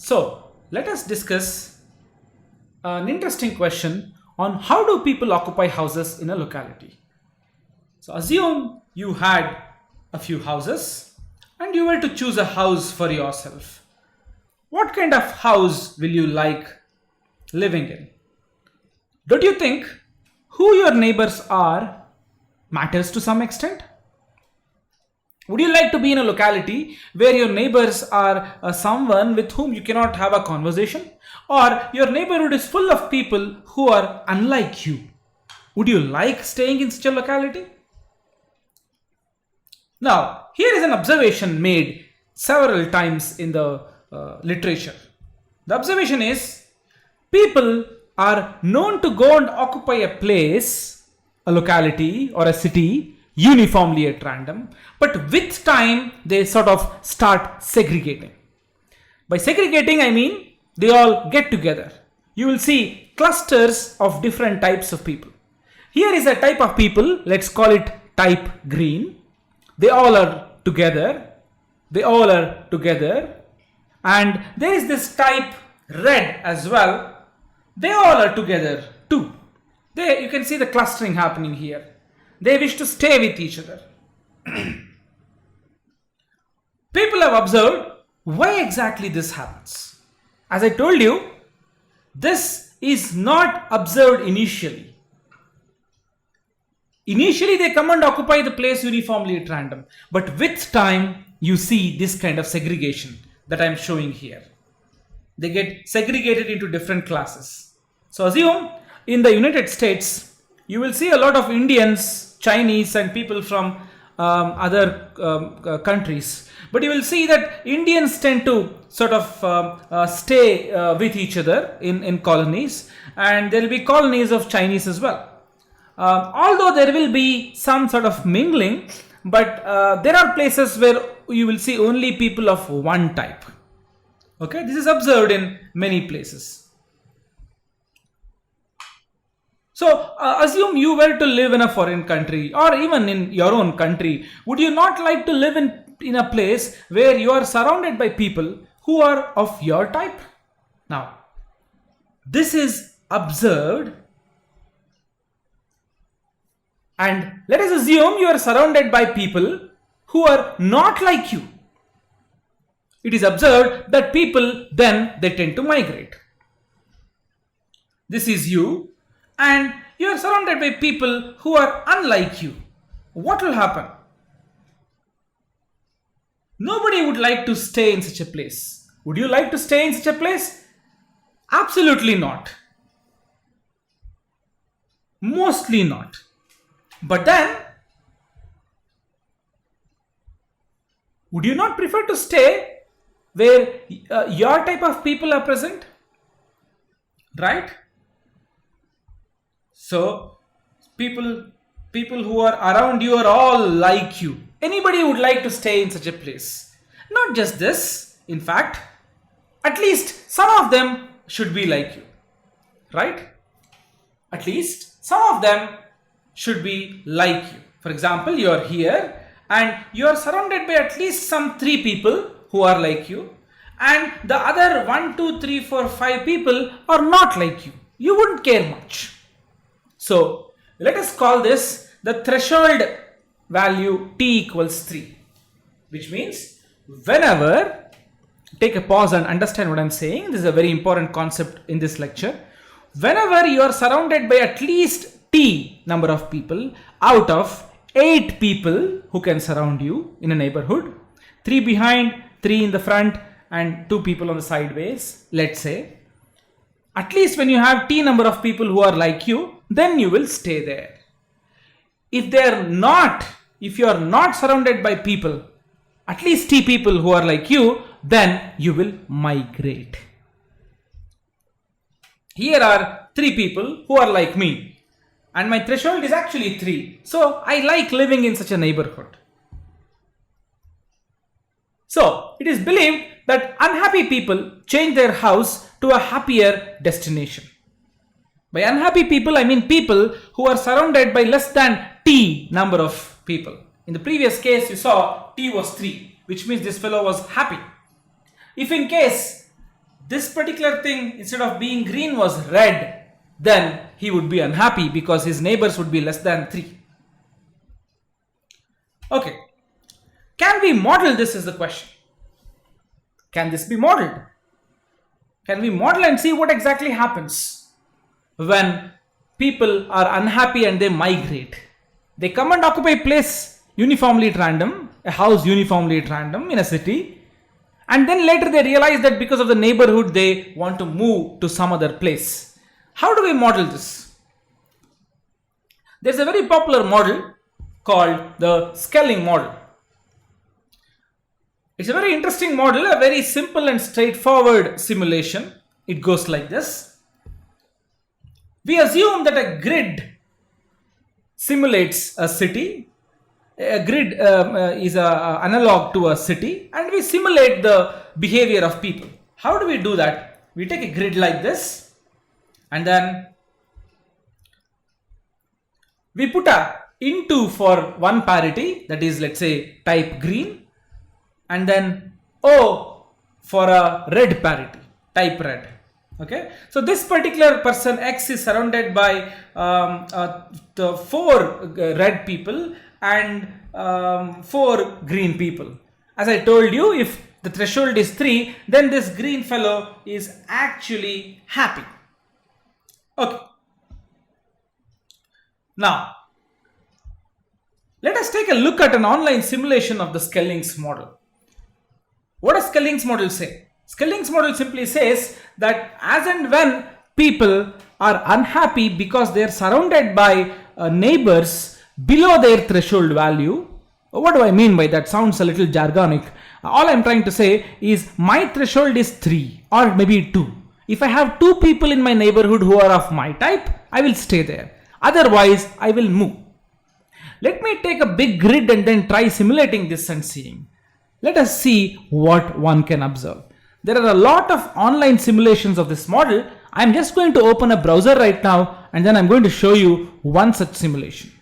So let us discuss an interesting question on how do people occupy houses in a locality. So assume you had a few houses and you were to choose a house for yourself. What kind of house will you like living in? Don't you think who your neighbors are matters to some extent? Would you like to be in a locality where your neighbors are someone with whom you cannot have a conversation? Or your neighborhood is full of people who are unlike you? Would you like staying in such a locality? Now, here is an observation made several times in the literature. The observation is people are known to go and occupy a place, a locality or a city uniformly at random, but with time they sort of start segregating. By segregating I mean they all get together. You will see clusters of different types of people. Here is a type of people, let's call it type green. They all are together. And there is this type red as well. They all are together too. There you can see the clustering happening here. They wish to stay with each other. People have observed why exactly this happens. As I told you, this is not observed initially. Initially they come and occupy the place uniformly at random. But with time you see this kind of segregation that I am showing here. They get segregated into different classes. So assume in the United States you will see a lot of Indians, Chinese and people from other countries. But you will see that Indians tend to sort of stay with each other in colonies, and there will be colonies of Chinese as well. Although there will be some sort of mingling, but there are places where you will see only people of one type. Okay, this is observed in many places. So assume you were to live in a foreign country or even in your own country. Would you not like to live in a place where you are surrounded by people who are of your type? Now, this is observed, and let us assume you are surrounded by people who are not like you. It is observed that people then they tend to migrate. This is you, and you are surrounded by people who are unlike you. What will happen? Nobody would like to stay in such a place. Would you like to stay in such a place? Absolutely not. Mostly not. But then, would you not prefer to stay where your type of people are present? Right? So, people who are around you are all like you. Anybody would like to stay in such a place. Not just this, in fact, at least some of them should be like you. Right? At least some of them should be like you. For example, you are here and you are surrounded by at least some 3 people who are like you, and the other 1, 2, 3, 4, 5 people are not like you. You wouldn't care much. So let us call this the threshold value t equals 3, which means whenever, take a pause and understand what I am saying. This is a very important concept in this lecture. Whenever you are surrounded by at least t number of people out of 8 people who can surround you in a neighborhood, 3 behind, 3 in the front and 2 people on the sideways, let's say, at least when you have t number of people who are like you, then you will stay there. If you are not surrounded by people, at least t people who are like you, then you will migrate. Here are 3 people who are like me, and my threshold is actually 3. So I like living in such a neighborhood. So it is believed that unhappy people change their house to a happier destination. By unhappy people, I mean people who are surrounded by less than t number of people. In the previous case, you saw t was 3, which means this fellow was happy. If in case this particular thing, instead of being green, was red, then he would be unhappy because his neighbors would be less than 3. Okay. Can we model this is the question. Can this be modeled? Can we model and see what exactly happens when people are unhappy and they migrate? They come and occupy a place uniformly at random, a house uniformly at random in a city, and then later they realize that because of the neighborhood they want to move to some other place. How do we model this? There's a very popular model called the Skelling Model. It's a very interesting model, a very simple and straightforward simulation. It goes like this. We assume that a grid simulates a city. A grid is an analog to a city, and we simulate the behavior of people. How do we do that? We take a grid like this, and then we put a into for one parity, that is, let's say, type green, and then O for a red parity, type red. Okay, so this particular person X is surrounded by the 4 red people and 4 green people. As I told you, if the threshold is 3, then this green fellow is actually happy. Okay. Now, let us take a look at an online simulation of the Skelling's model. What does Skelling's model say? Skelling's model simply says that as and when people are unhappy because they are surrounded by neighbors below their threshold value. What do I mean by that? Sounds a little jargonic. All I'm trying to say is my threshold is 3 or maybe 2. If I have 2 people in my neighborhood who are of my type, I will stay there. Otherwise, I will move. Let me take a big grid and then try simulating this and seeing. Let us see what one can observe. There are a lot of online simulations of this model. I'm just going to open a browser right now and then I'm going to show you one such simulation.